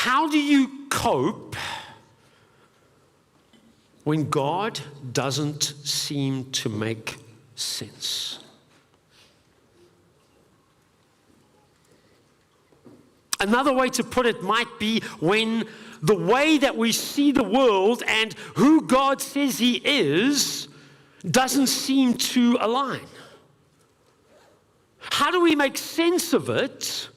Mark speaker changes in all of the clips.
Speaker 1: How do you cope when God doesn't seem to make sense? Another way to put it might be when the way that we see the world and who God says He is doesn't seem to align. How do we make sense of it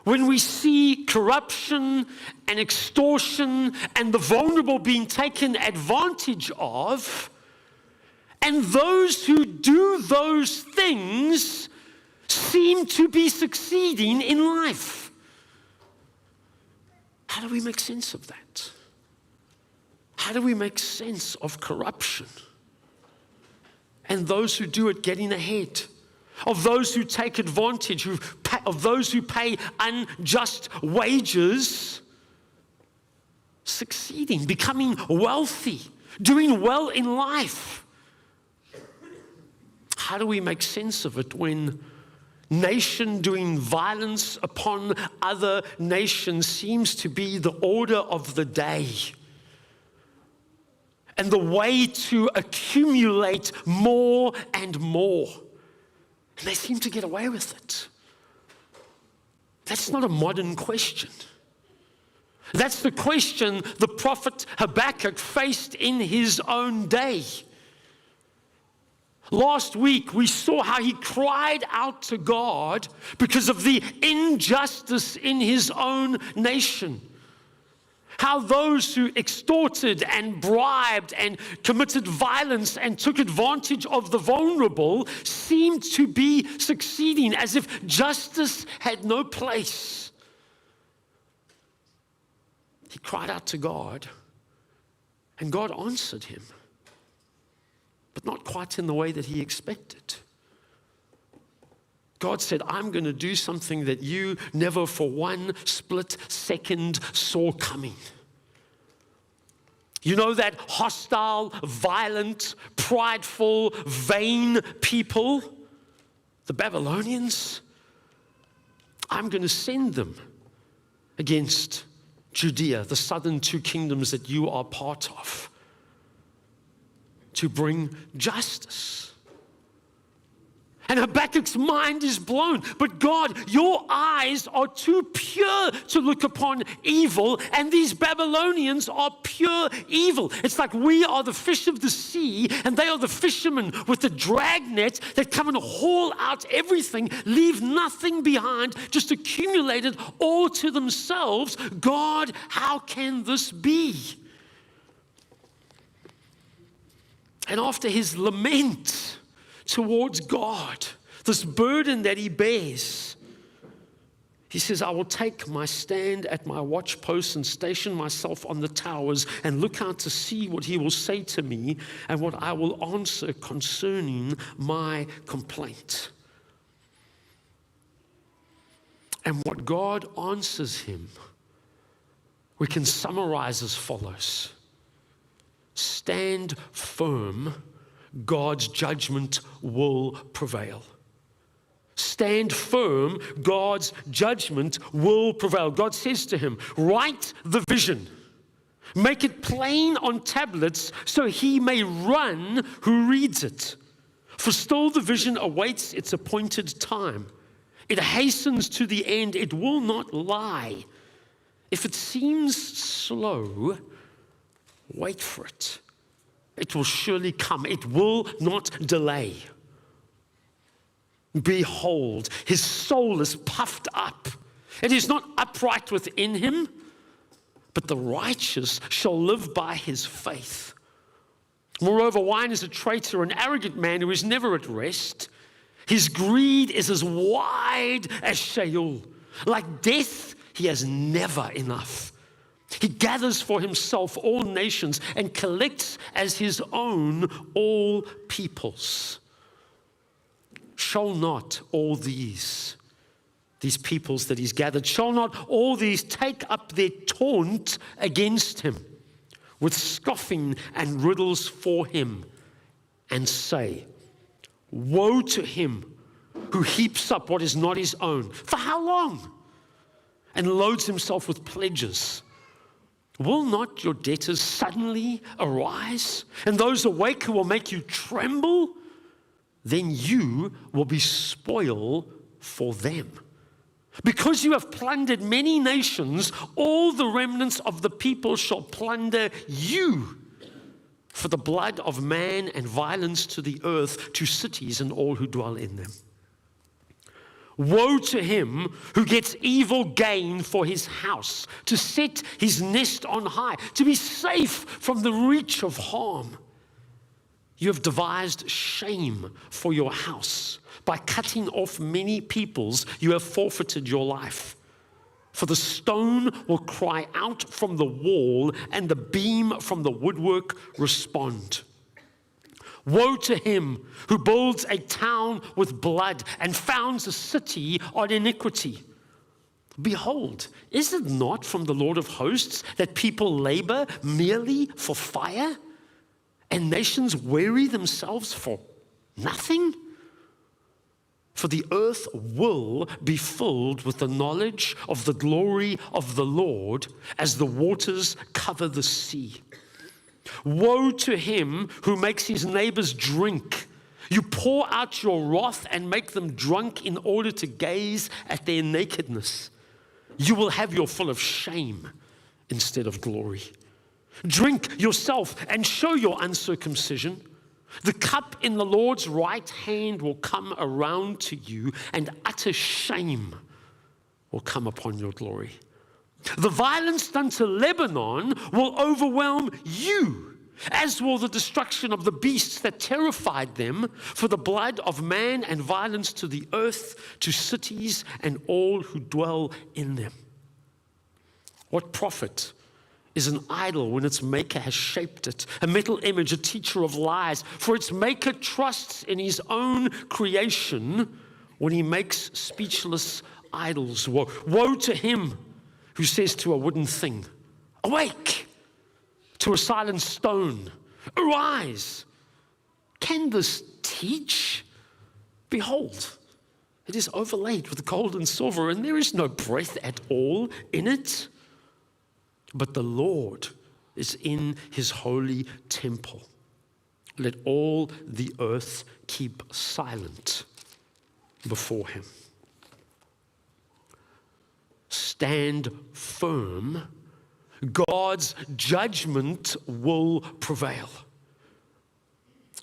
Speaker 1: when we see corruption and extortion and the vulnerable being taken advantage of, and those who do those things seem to be succeeding in life? How do we make sense of that? How do we make sense of corruption and those who do it getting ahead? Of those who take advantage, of those who pay unjust wages, succeeding, becoming wealthy, doing well in life. How do we make sense of it when nation doing violence upon other nations seems to be the order of the day? And the way to accumulate more and more. And they seem to get away with it. That's not a modern question. That's the question the prophet Habakkuk faced in his own day. Last week, we saw how he cried out to God because of the injustice in his own nation. How those who extorted and bribed and committed violence and took advantage of the vulnerable seemed to be succeeding as if justice had no place. He cried out to God, and God answered him, but not quite in the way that he expected. God said, I'm going to do something that you never for one split second saw coming. You know that hostile, violent, prideful, vain people, the Babylonians? I'm going to send them against Judea, the southern two kingdoms that you are part of, to bring justice. And Habakkuk's mind is blown. But God, your eyes are too pure to look upon evil, and these Babylonians are pure evil. It's like we are the fish of the sea, and they are the fishermen with the dragnet that come and haul out everything, leave nothing behind, just accumulate it all to themselves. God, how can this be? And after his lament towards God, this burden that he bears, he says, I will take my stand at my watch posts and station myself on the towers and look out to see what he will say to me and what I will answer concerning my complaint. And what God answers him, we can summarize as follows. Stand firm, God's judgment will prevail. Stand firm, God's judgment will prevail. God says to him, write the vision. Make it plain on tablets so he may run who reads it. For still the vision awaits its appointed time. It hastens to the end. It will not lie. If it seems slow, wait for it. It will surely come. It will not delay. Behold, his soul is puffed up. It is not upright within him, but the righteous shall live by his faith. Moreover, wine is a traitor, an arrogant man who is never at rest. His greed is as wide as Sheol. Like death, he has never enough. He gathers for himself all nations and collects as his own all peoples. Shall not all these peoples that he's gathered, shall not all these take up their taunt against him with scoffing and riddles for him and say, woe to him who heaps up what is not his own. For how long? and loads himself with pledges. Will not your debtors suddenly arise, and those awake who will make you tremble? Then you will be spoil for them. Because you have plundered many nations, all the remnants of the people shall plunder you for the blood of man and violence to the earth, to cities and all who dwell in them. Woe to him who gets evil gain for his house, to set his nest on high, to be safe from the reach of harm. You have devised shame for your house. By cutting off many peoples, you have forfeited your life. For the stone will cry out from the wall, and the beam from the woodwork respond. Woe to him who builds a town with blood and founds a city on iniquity. Behold, is it not from the Lord of hosts that people labor merely for fire, and nations weary themselves for nothing? For the earth will be filled with the knowledge of the glory of the Lord as the waters cover the sea. Woe to him who makes his neighbors drink. You pour out your wrath and make them drunk in order to gaze at their nakedness. You will have your fill of shame instead of glory. Drink yourself and show your uncircumcision. The cup in the Lord's right hand will come around to you, and utter shame will come upon your glory. The violence done to Lebanon will overwhelm you, as will the destruction of the beasts that terrified them, for the blood of man and violence to the earth, to cities and all who dwell in them. What profit is an idol when its maker has shaped it, a metal image, a teacher of lies? For its maker trusts in his own creation when he makes speechless idols. Woe to him who says to a wooden thing, awake, to a silent stone, arise. Can this teach? Behold, it is overlaid with gold and silver, and there is no breath at all in it. But the Lord is in his holy temple. Let all the earth keep silent before him. Stand firm. God's judgment will prevail.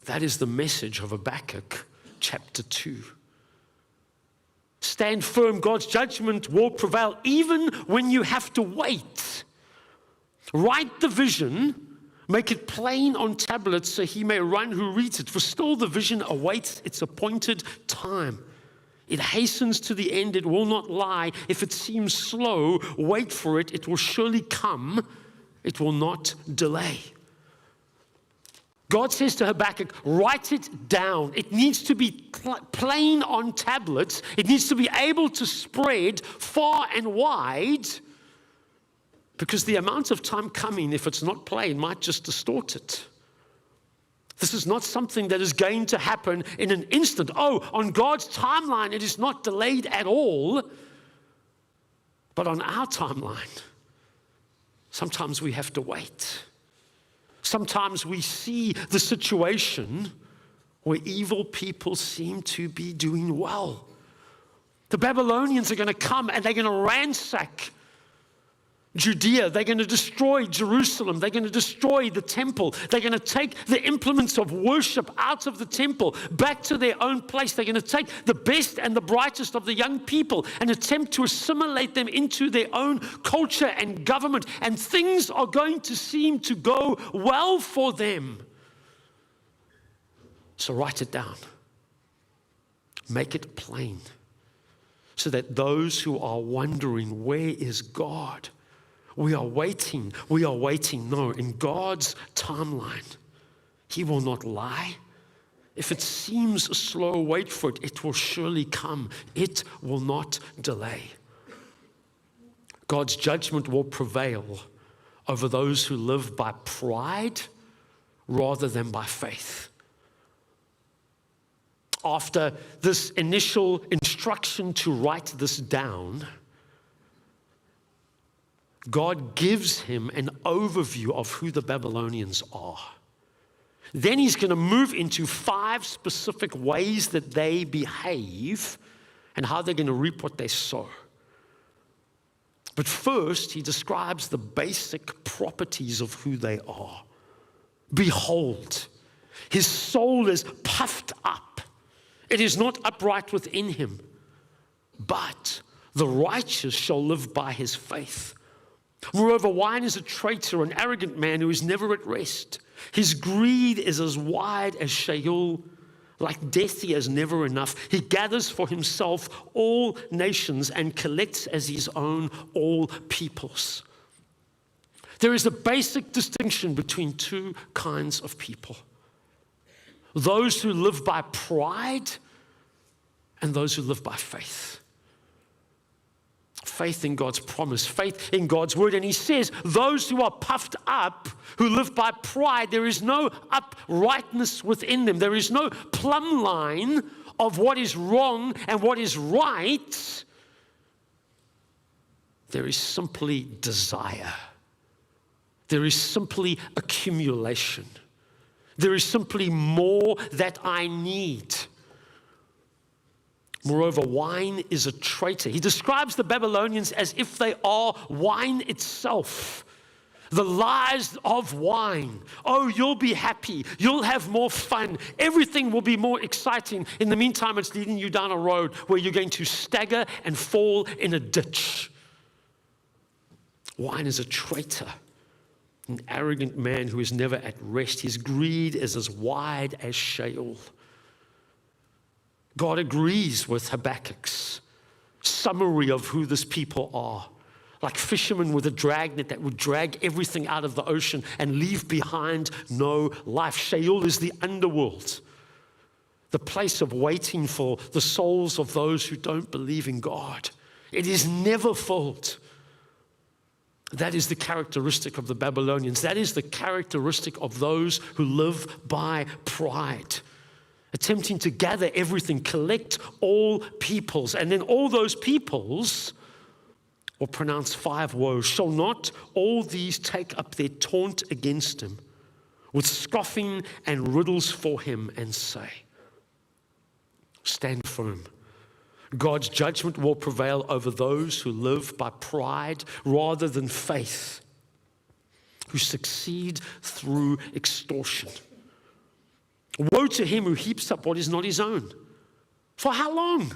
Speaker 1: That is the message of Habakkuk chapter 2. Stand firm. God's judgment will prevail even when you have to wait. Write the vision, make it plain on tablets so he may run who reads it. For still the vision awaits its appointed time. It hastens to the end, it will not lie. If it seems slow, wait for it. It will surely come. It will not delay. God says to Habakkuk, write it down. It needs to be plain on tablets. It needs to be able to spread far and wide, because the amount of time coming, if it's not plain, might just distort it. This is not something that is going to happen in an instant. Oh, on God's timeline, it is not delayed at all. But on our timeline, sometimes we have to wait. Sometimes we see the situation where evil people seem to be doing well. The Babylonians are going to come and they're going to ransack Judea. They're going to destroy Jerusalem. They're going to destroy the temple. They're going to take the implements of worship out of the temple back to their own place. They're going to take the best and the brightest of the young people and attempt to assimilate them into their own culture and government. And things are going to seem to go well for them. So write it down. Make it plain, so that those who are wondering, where is God? We are waiting. No, in God's timeline, he will not lie. If it seems slow, wait for it. It will surely come. It will not delay. God's judgment will prevail over those who live by pride rather than by faith. After this initial instruction to write this down, God gives him an overview of who the Babylonians are. Then he's going to move into 5 specific ways that they behave and how they're going to reap what they sow. But first, he describes the basic properties of who they are. Behold, his soul is puffed up. It is not upright within him, but the righteous shall live by his faith. Moreover, wine is a traitor, an arrogant man who is never at rest. His greed is as wide as Sheol. Like death, he has never enough. He gathers for himself all nations and collects as his own all peoples. There is a basic distinction between 2 kinds of people. Those who live by pride and those who live by faith. Faith in God's promise, faith in God's word. And he says, those who are puffed up, who live by pride, there is no uprightness within them. There is no plumb line of what is wrong and what is right. There is simply desire. There is simply accumulation. There is simply more that I need. Moreover, wine is a traitor. He describes the Babylonians as if they are wine itself. The lies of wine. Oh, you'll be happy. You'll have more fun. Everything will be more exciting. In the meantime, it's leading you down a road where you're going to stagger and fall in a ditch. Wine is a traitor. An arrogant man who is never at rest. His greed is as wide as Sheol. God agrees with Habakkuk's summary of who this people are. Like fishermen with a dragnet that would drag everything out of the ocean and leave behind no life. Sheol is the underworld, the place of waiting for the souls of those who don't believe in God. It is never filled. That is the characteristic of the Babylonians. That is the characteristic of those who live by pride. Attempting to gather everything, collect all peoples. And then all those peoples will pronounce 5 woes. Shall not all these take up their taunt against him, with scoffing and riddles for him, and say, stand firm. God's judgment will prevail over those who live by pride rather than faith, who succeed through extortion. Woe to him who heaps up what is not his own. For how long?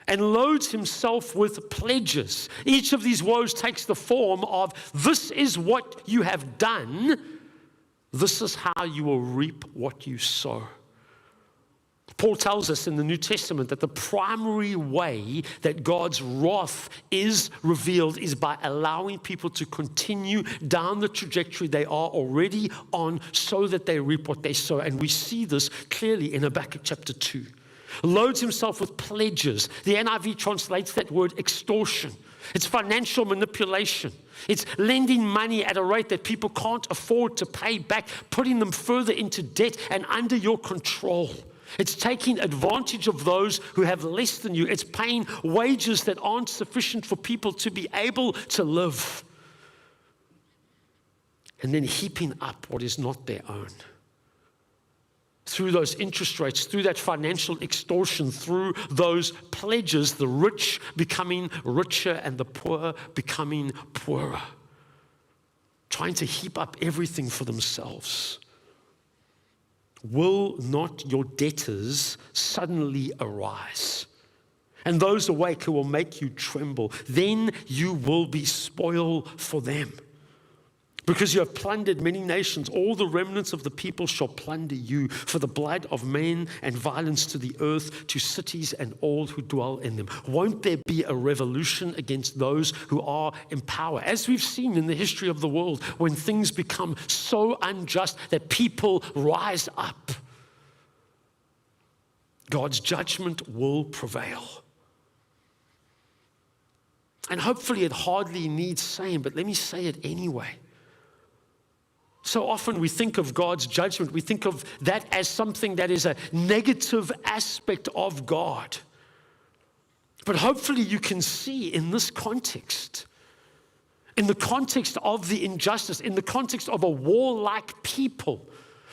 Speaker 1: And loads himself with pledges. Each of these woes takes the form of, this is what you have done. This is how you will reap what you sow. Paul tells us in the New Testament that the primary way that God's wrath is revealed is by allowing people to continue down the trajectory they are already on so that they reap what they sow. And we see this clearly in Habakkuk chapter 2. Loads himself with pledges. The NIV translates that word extortion. It's financial manipulation. It's lending money at a rate that people can't afford to pay back, putting them further into debt and under your control. It's taking advantage of those who have less than you. It's paying wages that aren't sufficient for people to be able to live. And then heaping up what is not their own. Through those interest rates, through that financial extortion, through those pledges, the rich becoming richer and the poor becoming poorer. Trying to heap up everything for themselves. Will not your debtors suddenly arise, and those awake who will make you tremble? Then you will be spoil for them. Because you have plundered many nations, all the remnants of the people shall plunder you, for the blood of men and violence to the earth, to cities and all who dwell in them. Won't there be a revolution against those who are in power? As we've seen in the history of the world, when things become so unjust that people rise up, God's judgment will prevail. And hopefully it hardly needs saying, but let me say it anyway. So often we think of God's judgment, we think of that as something that is a negative aspect of God. But hopefully you can see in this context in the context of the injustice, in the context of a warlike people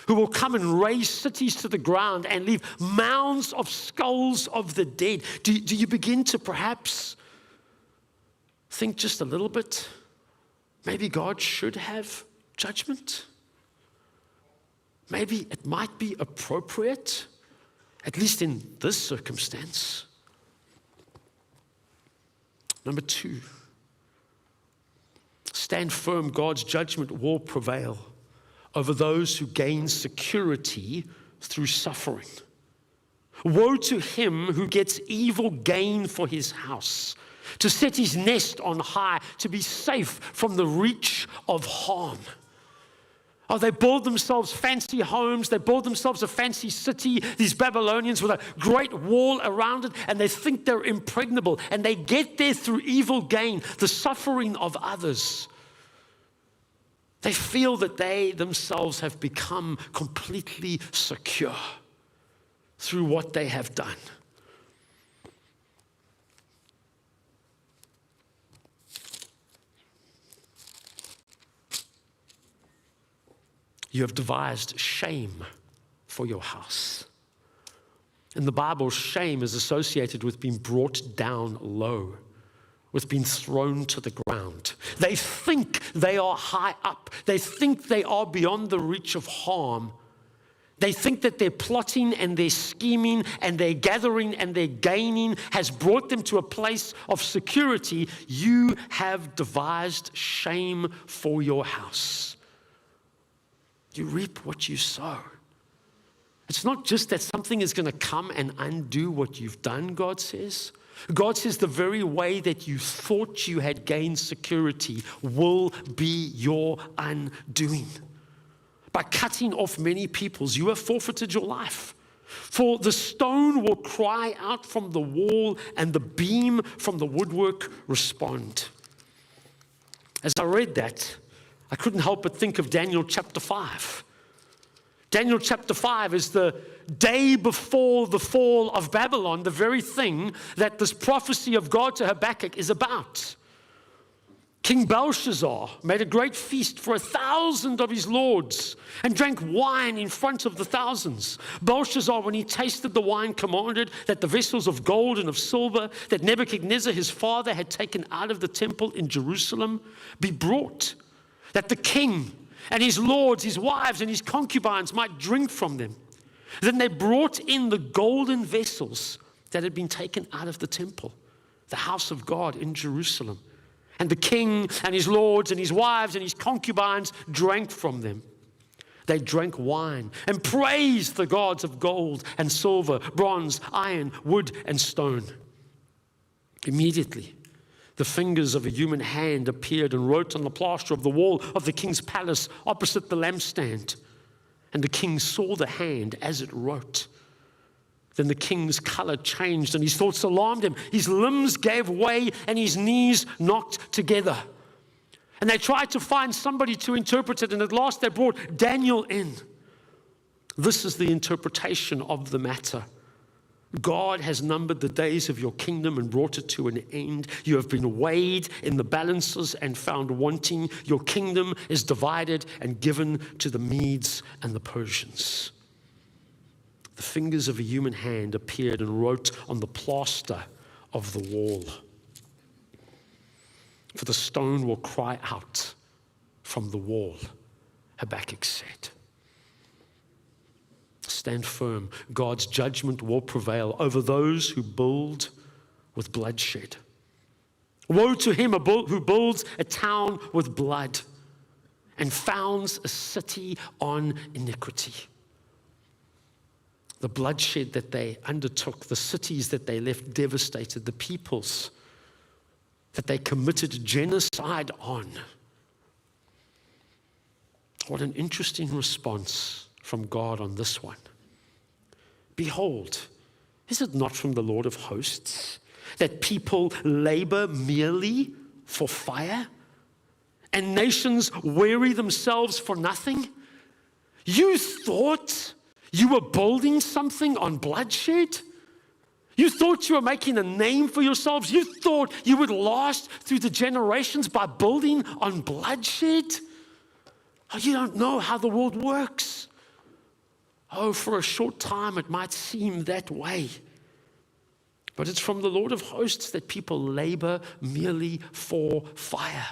Speaker 1: who will come and raise cities to the ground and leave mounds of skulls of the dead, do you begin to perhaps think just a little bit, maybe God should have judgment? Maybe it might be appropriate, at least in this circumstance. Number 2, stand firm. God's judgment will prevail over those who gain security through suffering. Woe to him who gets evil gain for his house, to set his nest on high, to be safe from the reach of harm. Oh, they build themselves fancy homes, they build themselves a fancy city, these Babylonians, with a great wall around it, and they think they're impregnable, and they get there through evil gain, the suffering of others. They feel that they themselves have become completely secure through what they have done. You have devised shame for your house. In the Bible, shame is associated with being brought down low, with being thrown to the ground. They think they are high up. They think they are beyond the reach of harm. They think that their plotting and their scheming and their gathering and their gaining has brought them to a place of security. You have devised shame for your house. You reap what you sow. It's not just that something is going to come and undo what you've done, God says. God says the very way that you thought you had gained security will be your undoing. By cutting off many peoples, you have forfeited your life. For the stone will cry out from the wall, and the beam from the woodwork respond. As I read that, I couldn't help but think of Daniel chapter 5. Daniel chapter 5 is the day before the fall of Babylon, the very thing that this prophecy of God to Habakkuk is about. King Belshazzar made a great feast for 1,000 of his lords and drank wine in front of the thousands. Belshazzar, when he tasted the wine, commanded that the vessels of gold and of silver that Nebuchadnezzar his father had taken out of the temple in Jerusalem be brought, that the king and his lords, his wives, and his concubines might drink from them. Then they brought in the golden vessels that had been taken out of the temple, the house of God in Jerusalem. And the king and his lords and his wives and his concubines drank from them. They drank wine and praised the gods of gold and silver, bronze, iron, wood, and stone. Immediately, the fingers of a human hand appeared and wrote on the plaster of the wall of the king's palace opposite the lampstand. And the king saw the hand as it wrote. Then the king's color changed and his thoughts alarmed him. His limbs gave way and his knees knocked together. And they tried to find somebody to interpret it, and at last they brought Daniel in. This is the interpretation of the matter. God has numbered the days of your kingdom and brought it to an end. You have been weighed in the balances and found wanting. Your kingdom is divided and given to the Medes and the Persians. The fingers of a human hand appeared and wrote on the plaster of the wall. For the stone will cry out from the wall, Habakkuk said. Stand firm. God's judgment will prevail over those who build with bloodshed. Woe to him who builds a town with blood and founds a city on iniquity. The bloodshed that they undertook, the cities that they left devastated, the peoples that they committed genocide on. What an interesting response from God on this one. Behold, is it not from the Lord of hosts that people labor merely for fire and nations weary themselves for nothing? You thought you were building something on bloodshed? You thought you were making a name for yourselves. You thought you would last through the generations by building on bloodshed. Oh, you don't know how the world works. Oh, for a short time it might seem that way. But it's from the Lord of hosts that people labor merely for fire.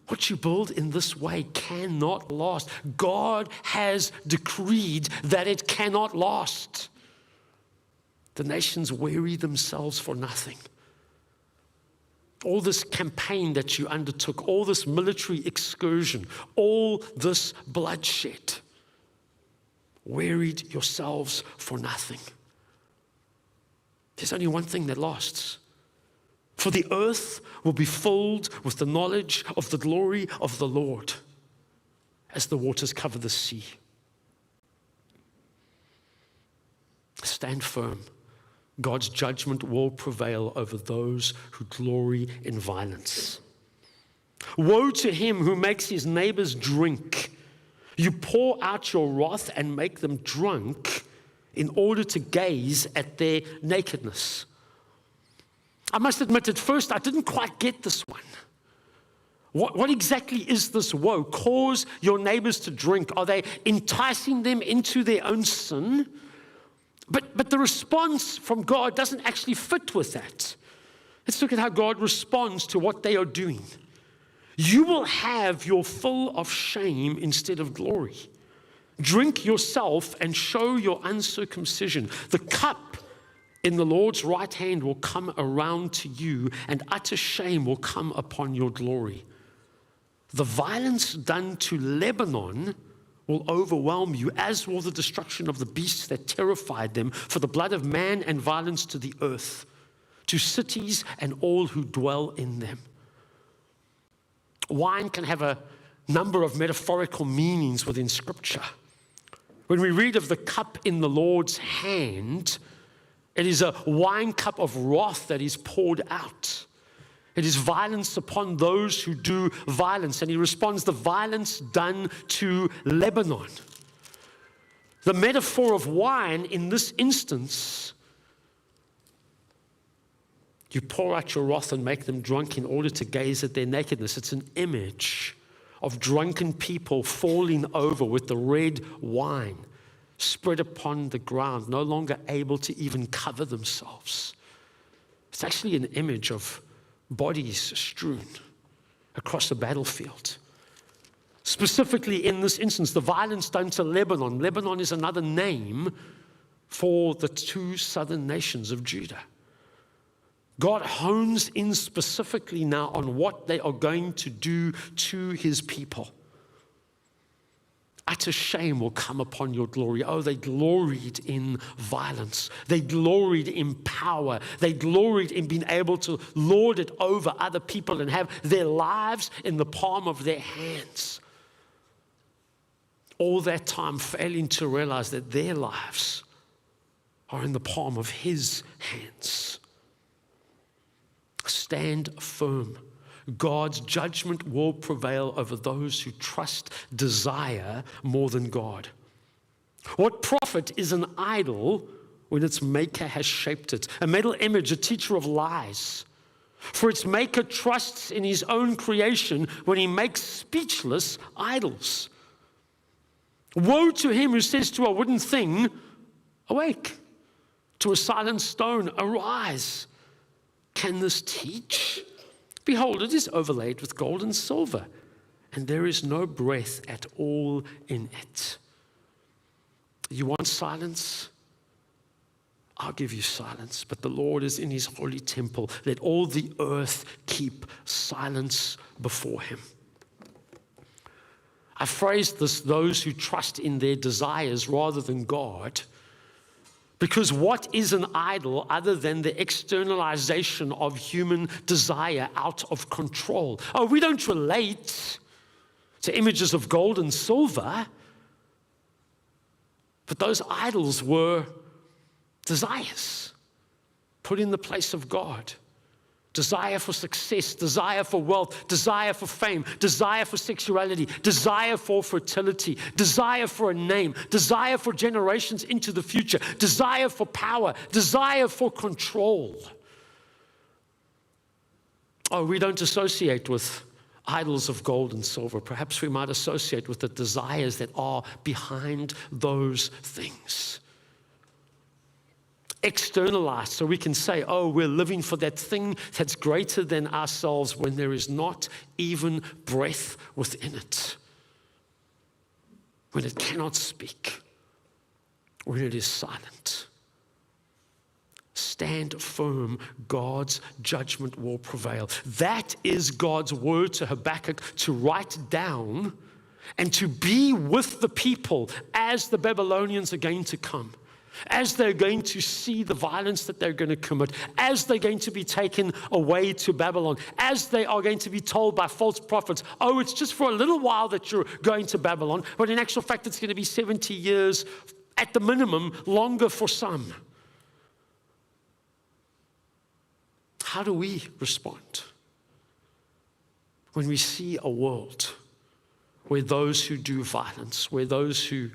Speaker 1: What you build in this way cannot last. God has decreed that it cannot last. The nations weary themselves for nothing. All this campaign that you undertook, all this military excursion, all this bloodshed, wearied yourselves for nothing. There's only one thing that lasts. For the earth will be filled with the knowledge of the glory of the Lord as the waters cover the sea. Stand firm. God's judgment will prevail over those who glory in violence. Woe to him who makes his neighbors drink. You pour out your wrath and make them drunk in order to gaze at their nakedness. I must admit, at first I didn't quite get this one. What exactly is this woe? Cause your neighbors to drink. Are they enticing them into their own sin? But the response from God doesn't actually fit with that. Let's look at how God responds to what they are doing. You will have your fill of shame instead of glory. Drink yourself and show your uncircumcision. The cup in the Lord's right hand will come around to you, and utter shame will come upon your glory. The violence done to Lebanon will overwhelm you, as will the destruction of the beasts that terrified them, for the blood of man and violence to the earth, to cities and all who dwell in them. Wine can have a number of metaphorical meanings within Scripture. When we read of the cup in the Lord's hand, it is a wine cup of wrath that is poured out. It is violence upon those who do violence. And he responds, the violence done to Lebanon. The metaphor of wine in this instance, you pour out your wrath and make them drunk in order to gaze at their nakedness. It's an image of drunken people falling over with the red wine spread upon the ground, no longer able to even cover themselves. It's actually an image of bodies strewn across the battlefield. Specifically in this instance, the violence done to Lebanon. Lebanon is another name for the two southern nations of Judah. God hones in specifically now on what they are going to do to his people. Utter shame will come upon your glory. Oh, they gloried in violence. They gloried in power. They gloried in being able to lord it over other people and have their lives in the palm of their hands. All that time failing to realize that their lives are in the palm of his hands. Stand firm. God's judgment will prevail over those who trust desire more than God. What profit is an idol when its maker has shaped it? A metal image, a teacher of lies. For its maker trusts in his own creation when he makes speechless idols. Woe to him who says to a wooden thing, awake, to a silent stone, arise. Can this teach? Behold, it is overlaid with gold and silver, and there is no breath at all in it. You want silence? I'll give you silence, but the Lord is in his holy temple. Let all the earth keep silence before him. I phrased this, those who trust in their desires rather than God, because what is an idol other than the externalization of human desire out of control? Oh, we don't relate to images of gold and silver, but those idols were desires put in the place of God desire for success, desire for wealth, desire for fame, desire for sexuality, desire for fertility, desire for a name, desire for generations into the future, desire for power, desire for control. Oh, we don't associate with idols of gold and silver. Perhaps we might associate with the desires that are behind those things. Externalized, so we can say, oh, we're living for that thing that's greater than ourselves when there is not even breath within it. When it cannot speak. When it is silent. Stand firm, God's judgment will prevail. That is God's word to Habakkuk to write down and to be with the people as the Babylonians are going to come, as they're going to see the violence that they're going to commit, as they're going to be taken away to Babylon, as they are going to be told by false prophets, oh, it's just for a little while that you're going to Babylon, but in actual fact, it's going to be 70 years at the minimum, longer for some. How do we respond when we see a world where those who do violence, where those who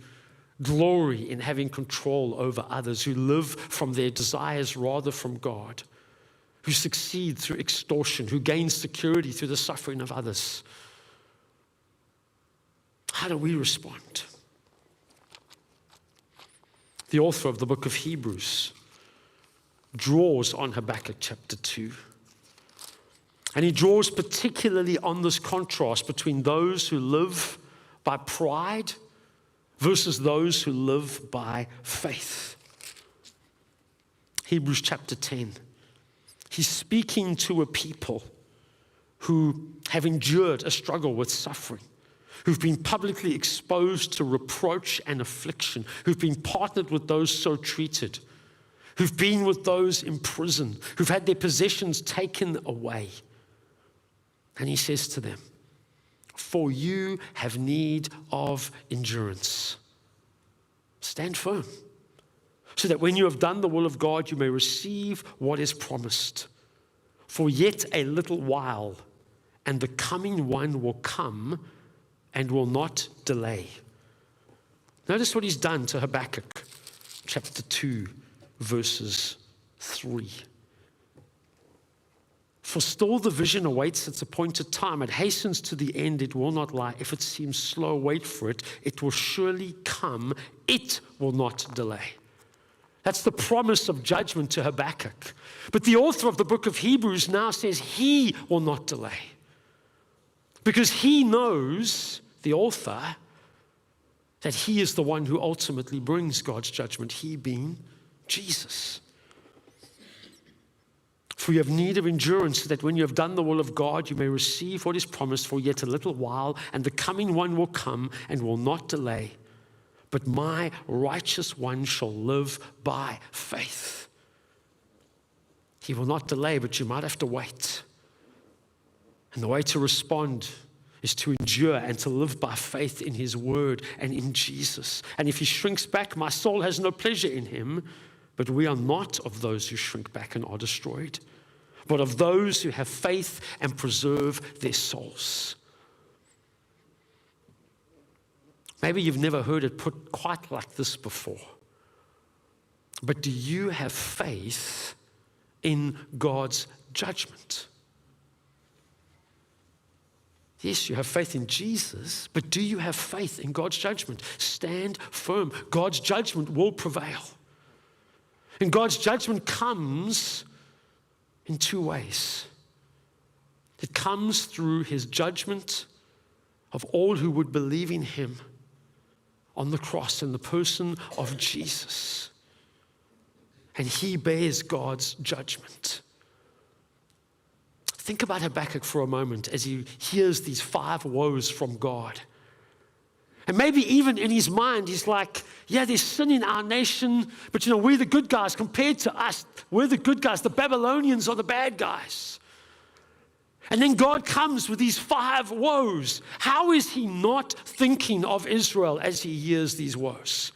Speaker 1: glory in having control over others, who live from their desires rather from God, who succeed through extortion, who gain security through the suffering of others? How do we respond? The author of the book of Hebrews draws on Habakkuk chapter 2. And he draws particularly on this contrast between those who live by pride versus those who live by faith. Hebrews chapter 10. He's speaking to a people who have endured a struggle with suffering, who've been publicly exposed to reproach and affliction, who've been partnered with those so treated, who've been with those in prison, who've had their possessions taken away. And he says to them, for you have need of endurance. Stand firm, so that when you have done the will of God, you may receive what is promised. For yet a little while, and the coming one will come and will not delay. Notice what he's done to Habakkuk, chapter 2, verses 3. For still the vision awaits its appointed time. It hastens to the end, it will not lie. If it seems slow, wait for it. It will surely come. It will not delay. That's the promise of judgment to Habakkuk. But the author of the book of Hebrews now says he will not delay. Because he knows, the author, that he is the one who ultimately brings God's judgment, he being Jesus. For you have need of endurance, so that when you have done the will of God, you may receive what is promised. For yet a little while, and the coming one will come and will not delay. But my righteous one shall live by faith. He will not delay, but you might have to wait. And the way to respond is to endure and to live by faith in his word and in Jesus. And if he shrinks back, my soul has no pleasure in him. But we are not of those who shrink back and are destroyed, but of those who have faith and preserve their souls. Maybe you've never heard it put quite like this before. But do you have faith in God's judgment? Yes, you have faith in Jesus, but do you have faith in God's judgment? Stand firm. God's judgment will prevail. And God's judgment comes in two ways. It comes through his judgment of all who would believe in him on the cross in the person of Jesus. And he bears God's judgment. Think about Habakkuk for a moment as he hears these 5 woes from God. And maybe even in his mind, he's like, yeah, there's sin in our nation, but we're the good guys compared to us. We're the good guys. The Babylonians are the bad guys. And then God comes with these 5 woes. How is he not thinking of Israel as he hears these woes?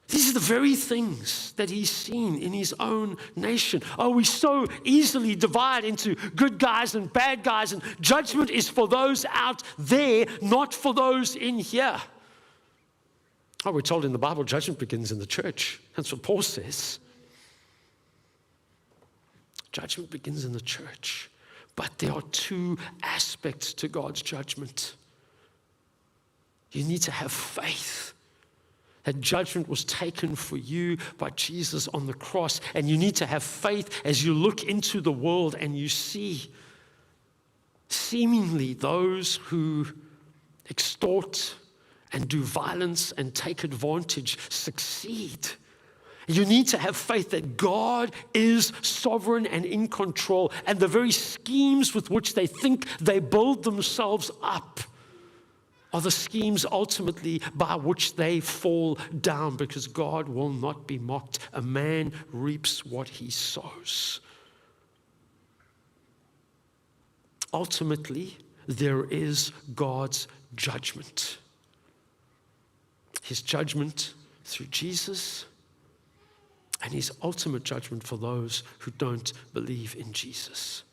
Speaker 1: This These are the very things that he's seen in his own nation. Oh, we so easily divide into good guys and bad guys, and judgment is for those out there, not for those in here. Oh, we're told in the Bible, judgment begins in the church. That's what Paul says. Judgment begins in the church. But there are two aspects to God's judgment. You need to have faith that judgment was taken for you by Jesus on the cross. And you need to have faith as you look into the world and you see seemingly those who extort and do violence and take advantage succeed. You need to have faith that God is sovereign and in control, and the very schemes with which they think they build themselves up are the schemes ultimately by which they fall down, because God will not be mocked. A man reaps what he sows. Ultimately, there is God's judgment. His judgment through Jesus, and his ultimate judgment for those who don't believe in Jesus.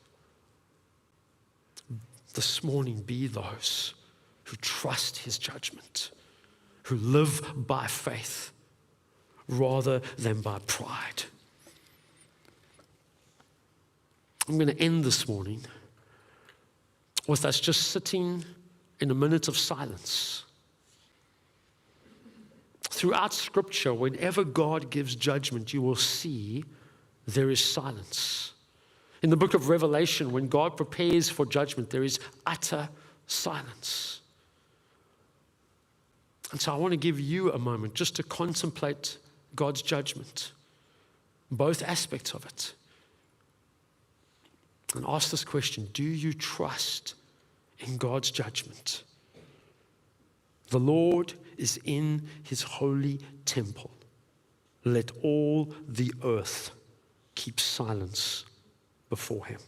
Speaker 1: This morning, be those who trust his judgment, who live by faith rather than by pride. I'm going to end this morning with us just sitting in a minute of silence. Throughout Scripture, whenever God gives judgment, you will see there is silence. In the book of Revelation, when God prepares for judgment, there is utter silence. And so I want to give you a moment just to contemplate God's judgment, both aspects of it. And ask this question: do you trust in God's judgment? The Lord is in his holy temple. Let all the earth keep silence before him.